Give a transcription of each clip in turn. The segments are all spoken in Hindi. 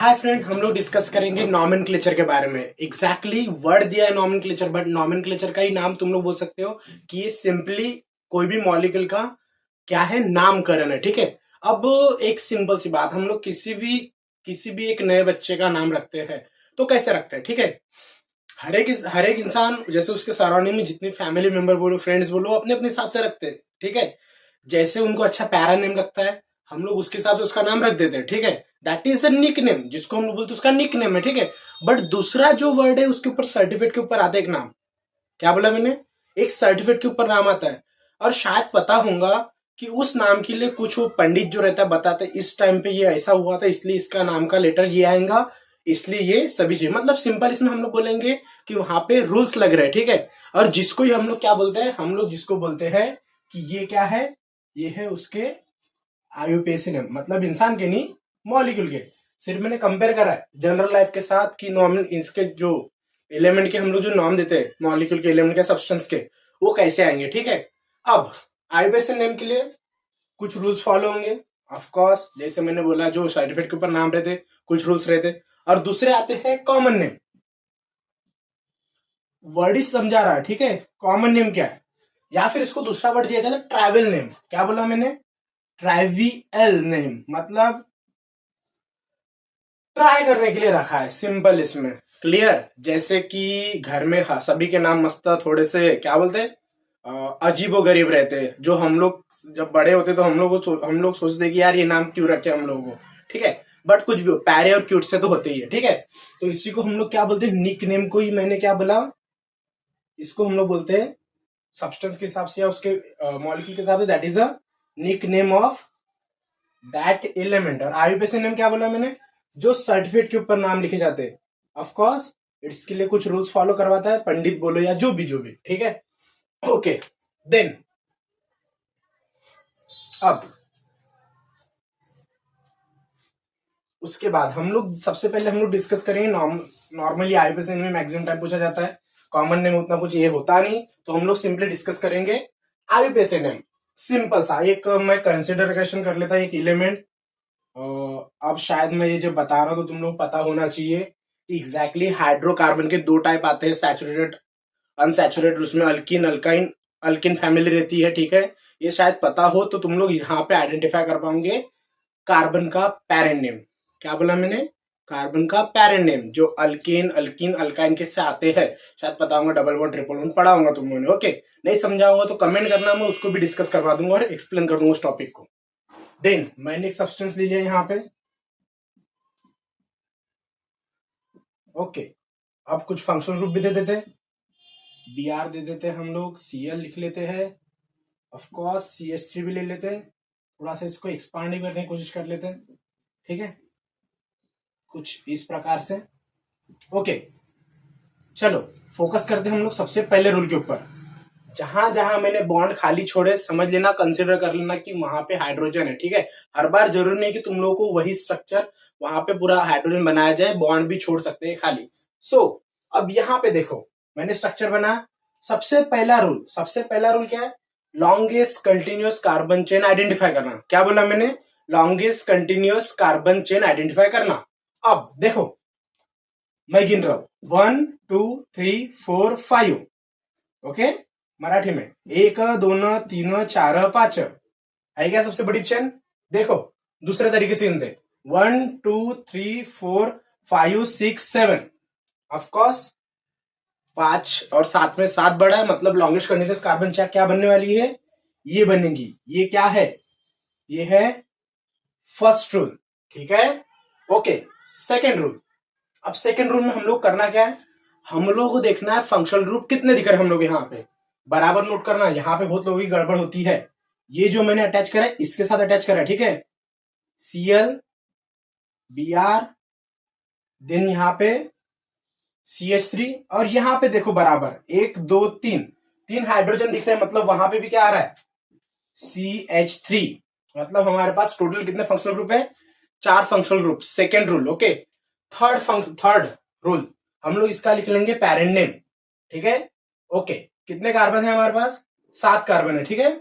हाय फ्रेंड, हम लोग डिस्कस करेंगे नॉमेनक्लेचर के बारे में। एग्जैक्टली वर्ड दिया है नॉमेनक्लेचर, बट नॉमेनक्लेचर का ही नाम तुम लोग बोल सकते हो कि ये सिंपली कोई भी मॉलिक्यूल का क्या है, नामकरण है। ठीक है। अब एक सिंपल सी बात, हम लोग किसी भी एक नए बच्चे का नाम रखते हैं तो कैसे रखते हैं? ठीक है। हर एक इंसान जैसे उसके सराउंडिंग में जितनी फैमिली मेंबर बोलो, फ्रेंड्स बोलो, अपने अपने हिसाब से रखते हैं। ठीक है। जैसे उनको अच्छा प्यारा नेम लगता है, हम लोग उसके हिसाब से उसका नाम रख देते हैं। ठीक है। That is the nickname, जिसको हम लोग बोलते हैं उसका निक नेम है। ठीक है। बट दूसरा जो वर्ड है उसके ऊपर सर्टिफिकेट के ऊपर आता है एक नाम। क्या बोला मैंने? एक सर्टिफिकेट के ऊपर नाम आता है। और शायद पता होगा कि उस नाम के लिए कुछ वो पंडित जो रहता है बताते हैं, इस टाइम पे ये ऐसा हुआ था इसलिए इसका नाम का लेटर ये आएगा, इसलिए ये सभी चीज, मतलब सिंपल इसमें हम लोग बोलेंगे कि वहां पे रूल्स लग रहे हैं। ठीक है। और जिसको ही हम लोग क्या बोलते हैं, हम लोग जिसको बोलते हैं कि ये क्या है, ये है उसके आयुपेसिन, मतलब इंसान के नहीं, मॉलिक्यूल के। सिर्फ मैंने कंपेयर करा है जनरल लाइफ के साथ कि नॉर्मल इसके जो एलिमेंट के हम लोग जो नाम देते हैं, मॉलिक्यूल के, एलिमेंट के, सब्सटेंस के, वो कैसे आएंगे। ठीक है। अब आयुपेसिन नेम के लिए कुछ रूल्स फॉलो होंगे। ऑफ कोर्स जैसे मैंने बोला, जो सर्टिफिकेट के ऊपर नाम रहते कुछ रूल्स रहते, और दूसरे आते हैं कॉमन नेम। वर्ड ही समझा रहा है। ठीक है। कॉमन नेम क्या है, या फिर इसको दूसरा वर्ड दिया जाए ट्राइवल नेम। क्या बोला मैंने? ट्राइवियल नेम, मतलब ट्राई करने के लिए रखा है, सिंपल इसमें। क्लियर? जैसे कि घर में सभी के नाम मस्त थोड़े से क्या बोलते हैं, अजीबो गरीब रहते हैं, जो हम लोग जब बड़े होते तो हम लोग सोचते हैं कि यार ये नाम क्यों रखे हम लोगों को। ठीक है। बट कुछ भी प्यारे और क्यूट से तो होते ही है। ठीक है। तो इसी को हम लोग क्या बोलते हैं, निक नेम को ही मैंने क्या बोला, इसको हम लोग बोलते हैं सब्सटेंस के हिसाब से या उसके मॉलिक्यूल के हिसाब से, that is a nickname of that element. और आयुपेसिन नेम क्या बोला मैंने? जो सर्टिफिकेट के ऊपर नाम लिखे जाते हैं। ऑफ कोर्स इसके लिए कुछ रूल्स फॉलो करवाता है, पंडित बोलो या जो भी। ठीक है। ओके। देन अब उसके बाद हम लोग सबसे पहले हम लोग डिस्कस करेंगे नॉर्मली आयुपेसिन में मैक्सिमम टाइम पूछा जाता है, कॉमन नेम उतना कुछ ये होता नहीं, तो हम लोग सिंपली डिस्कस करेंगे आयुपेसिन नेम। सिंपल सा एक मैं कंसिडरेशन कर लेता एक एलिमेंट। अब शायद मैं ये जो बता रहा हूं तो तुम लोग पता होना चाहिए कि एग्जैक्टली हाइड्रोकार्बन के दो टाइप आते हैं, सैचुरेटेड, अनसैचुरेटेड। उसमें अल्किन अल्काइन अल्किन फैमिली रहती है। ठीक है। ये शायद पता हो तो तुम लोग यहाँ पे आइडेंटिफाई कर पाओगे कार्बन का पेरेंट नेम। क्या बोला मैंने? कार्बन का पेरेंट नेम, जो अल्केन अल्किन अल्काइन के से आते हैं, शायद पता होगा, डबल बॉन्ड ट्रिपल बॉन्ड पढ़ा होगा तुम लोगों ने। ओके। नहीं समझाऊंगा तो कमेंट करना, मैं उसको भी डिस्कस करवा दूंगा और एक्सप्लेन कर दूंगा उस टॉपिक को। देन मैंने एक सब्सटेंस ले लिया यहाँ पे। ओके। अब कुछ फंक्शनल ग्रुप भी दे देते, बी आर दे देते हम लोग, सी एल लिख लेते हैं, ऑफकोर्स सी एच थ्री भी ले लेते हैं, थोड़ा सा इसको एक्सपांड ही करने की कोशिश कर लेते हैं। ठीक है। कुछ इस प्रकार से। ओके। चलो फोकस करते हैं हम लोग सबसे पहले रूल के ऊपर। जहां जहां मैंने बॉन्ड खाली छोड़े, समझ लेना, कंसिडर कर लेना कि वहां पे हाइड्रोजन है। ठीक है। हर बार जरूरी नहीं कि तुम लोगों को वही स्ट्रक्चर वहां पे पूरा हाइड्रोजन बनाया जाए, बॉन्ड भी छोड़ सकते हैं खाली। सो अब यहाँ पे देखो, मैंने स्ट्रक्चर बनाया। सबसे पहला रूल क्या है? Longest continuous carbon chain identify करना। क्या बोला मैंने? Longest continuous carbon chain identify करना। अब देखो, मैं गिन रहा हूं, 1 2 3 4 5। ओके। मराठी में 1 2 3 4 5 है क्या सबसे बड़ी चेन? देखो दूसरे तरीके से गिनते, 1 2 3 4 5 6 7। ऑफकोर्स 5 और 7 में 7 बड़ा है, मतलब लॉन्गेस्ट कंटिन्यूअस कार्बन चेन क्या बनने वाली है? ये बनेगी। ये क्या है? ये है फर्स्ट रूल। ठीक है। ओके। Second rule. अब सेकेंड रूल में हम लोग करना क्या है, हम लोग को देखना है फंक्शनल ग्रुप कितने दिख रहे हैं हम लोग यहाँ पे। बराबर नोट करना, यहाँ पे बहुत लोगों की गड़बड़ होती है। ये जो मैंने अटैच करा है इसके साथ अटैच करा है। ठीक है। Cl Br, देन यहाँ पे CH3, और यहाँ पे देखो बराबर 1 2 3 तीन हाइड्रोजन दिख रहे हैं, मतलब वहां पे भी क्या आ रहा है? CH3। मतलब हमारे पास टोटल कितने फंक्शनल ग्रुप है? 4 functional group. Second rule. Okay. Third rule हम लोग इसका लिख लेंगे पेरेंट नेम। ठीक है। ओके। कितने कार्बन है हमारे पास? 7 कार्बन है। ठीक है।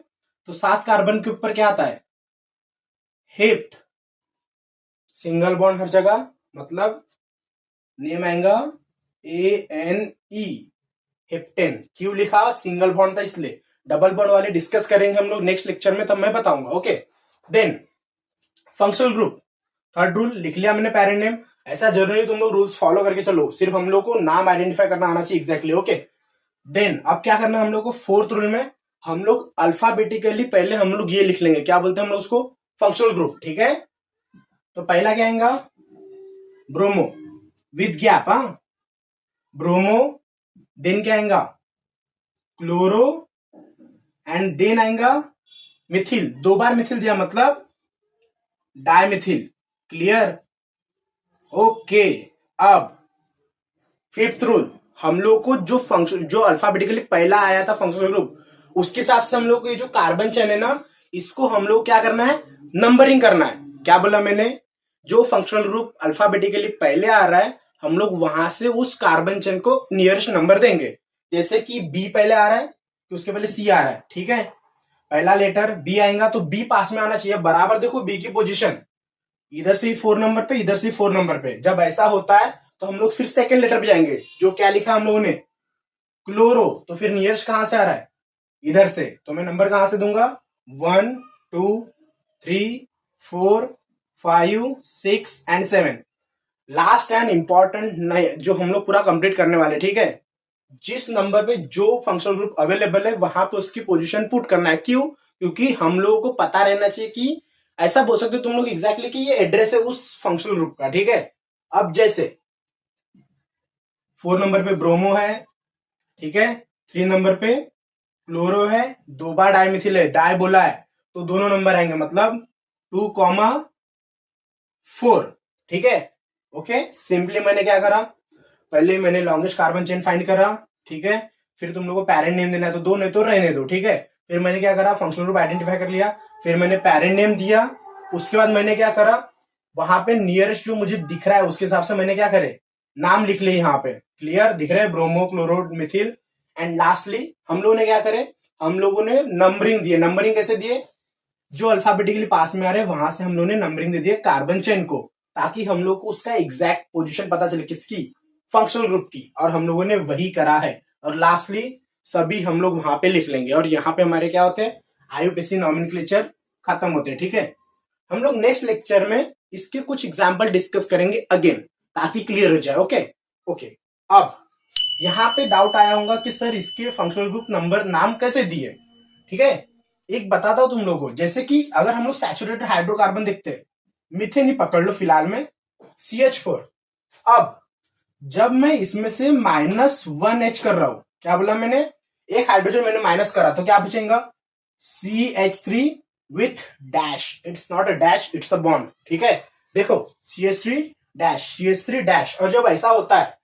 तो 7 कार्बन के ऊपर क्या आता है? हेप्ट, सिंगल बॉन्ड हर जगह, मतलब नेम आएगा ANE, हेप्टेन। क्यों लिखा? सिंगल बॉन्ड था इसलिए। डबल बॉन्ड वाले डिस्कस करेंगे हम लोग नेक्स्ट लेक्चर में, तब मैं बताऊंगा। Okay, then functional group. Third rule लिख लिया मैंने, पेरेंट नेम। ऐसा जरूरी नहीं तुम लोग रूल्स फॉलो करके चलो, सिर्फ हम लोग को नाम आइडेंटिफाई करना आना चाहिए एग्जैक्टली। ओके, देन अब क्या करना है हम लोग को? फोर्थ रूल में हम लोग अल्फाबेटिकली पहले हम लोग ये लिख लेंगे, क्या बोलते हैं हम लोग उसको? Functional group. ठीक है, तो पहला क्या आएगा? Bromo with gap. हाँ, ब्रोमो। देन क्या आएगा? क्लोरो। एंड देन आएगा मिथिल। दो बार मिथिल दिया मतलब डायमिथिल। क्लियर? ओके, अब फिफ्थ रूल, हम लोग को जो फंक्शन, जो अल्फाबेटिकली पहला आया था फंक्शनल ग्रुप, उसके हिसाब से हम लोग को ये जो कार्बन चेन है ना, इसको हम लोग क्या करना है? नंबरिंग करना है। क्या बोला मैंने? जो फंक्शनल ग्रुप अल्फाबेटिकली पहले आ रहा है, हम लोग वहां से उस कार्बन चेन को नियरेस्ट नंबर देंगे। जैसे कि बी पहले आ रहा है तो उसके पहले सी आ रहा है। ठीक है, पहला लेटर बी आएगा तो बी पास में आना चाहिए बराबर। देखो बी की पोजीशन इधर से 4 नंबर पे, इधर से 4 नंबर पे। जब ऐसा होता है तो हम लोग फिर सेकंड लेटर पे जाएंगे, जो क्या लिखा हम लोगों ने? क्लोरो। तो फिर नियरेस्ट कहां से आ रहा है? इधर से। तो मैं नंबर कहां से दूंगा? 1 2 3 4 5 6 एंड 7। लास्ट एंड इंपॉर्टेंट जो हम लोग पूरा कंप्लीट करने वाले। ठीक है, जिस नंबर पे जो फंक्शनल ग्रुप अवेलेबल है वहां पे उसकी पोजीशन पुट करना है। क्यों? क्योंकि हम लोगों को पता रहना चाहिए कि ऐसा बोल सकते हो तुम लोग एग्जैक्टली कि ये एड्रेस है उस फंक्शनल ग्रुप का। ठीक है, अब जैसे 4 नंबर पे ब्रोमो है, ठीक है, 3 नंबर पे क्लोरो है, दो बार डायमिथिल है, डाई बोला है, तो दोनों नंबर आएंगे मतलब 2,4। ठीक है, ओके। सिंपली मैंने क्या करा? पहले मैंने लॉन्गेस्ट कार्बन चेन फाइंड करा। ठीक है, फिर तुम लोगों को पेरेंट नेम देना है तो दो, नहीं तो रहने दो। ठीक है, फिर मैंने क्या करा? फंक्शनल ग्रुप आइडेंटिफाई कर लिया, फिर मैंने पेरेंट नेम दिया। उसके बाद मैंने क्या करा? वहां पे नियरेस्ट जो मुझे दिख रहा है उसके हिसाब से मैंने क्या करे? नाम लिख लिए यहाँ पे। क्लियर दिख रहे हैं? Bromo, chloro, Mithil. And lastly हम लोगों ने क्या करे? हम लोगों ने नंबरिंग दिए। नंबरिंग कैसे दिए? जो अल्फाबेटिकली पास में आ रहे हैं वहां से हम लोगों ने नंबरिंग दे दिए कार्बन चेन को, ताकि हम लोग को उसका एग्जैक्ट पोजीशन पता चले। किसकी? फंक्शनल ग्रुप की। और हम लोगों ने वही करा है। और लास्टली सभी हम लोग वहां पे लिख लेंगे, और यहाँ पे हमारे क्या होते हैं? आईयूपीएसी नॉमेनक्लेचर खत्म होते हैं। ठीक है, हम लोग नेक्स्ट लेक्चर में इसके कुछ एग्जाम्पल डिस्कस करेंगे अगेन, ताकि क्लियर हो जाए। ओके ओके, अब यहाँ पे डाउट आया होगा कि सर इसके फंक्शनल ग्रुप नंबर नाम कैसे दिए? ठीक है, एक बताता हूं तुम लोगों को। जैसे कि अगर हम लोग सैचुरेटेड हाइड्रोकार्बन देखते हैं, मीथेन ही पकड़ लो फिलहाल में, CH4। अब जब मैं इसमें से -1H कर रहा हूं, क्या बोला मैंने? एक हाइड्रोजन मैंने माइनस करा तो क्या बचेगा? CH3 with dash. It's not a dash, it's a bond. ठीक है, देखो CH3 डैश, CH3 डैश। और जब ऐसा होता है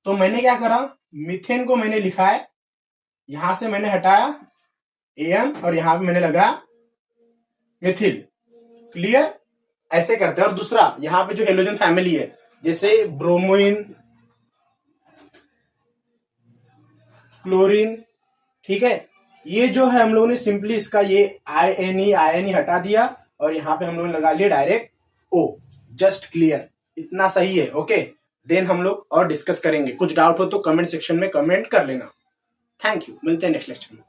तो मैंने क्या करा? मीथेन को मैंने लिखा है, यहां से मैंने हटाया AN और यहां पे मैंने लगाया मिथिल। क्लियर? ऐसे करते हैं। और दूसरा यहां पे जो हेलोजन फैमिली है, जैसे ब्रोमोइन, क्लोरीन, ठीक है, ये जो है हम लोगों ने सिंपली इसका ये आयन हटा दिया और यहां पे हम लोगों ने लगा लिया डायरेक्ट O। जस्ट क्लियर, इतना सही है। ओके, देन हम लोग और डिस्कस करेंगे। कुछ डाउट हो तो कमेंट सेक्शन में कमेंट कर लेना। थैंक यू, मिलते हैं नेक्स्ट लेक्चर में।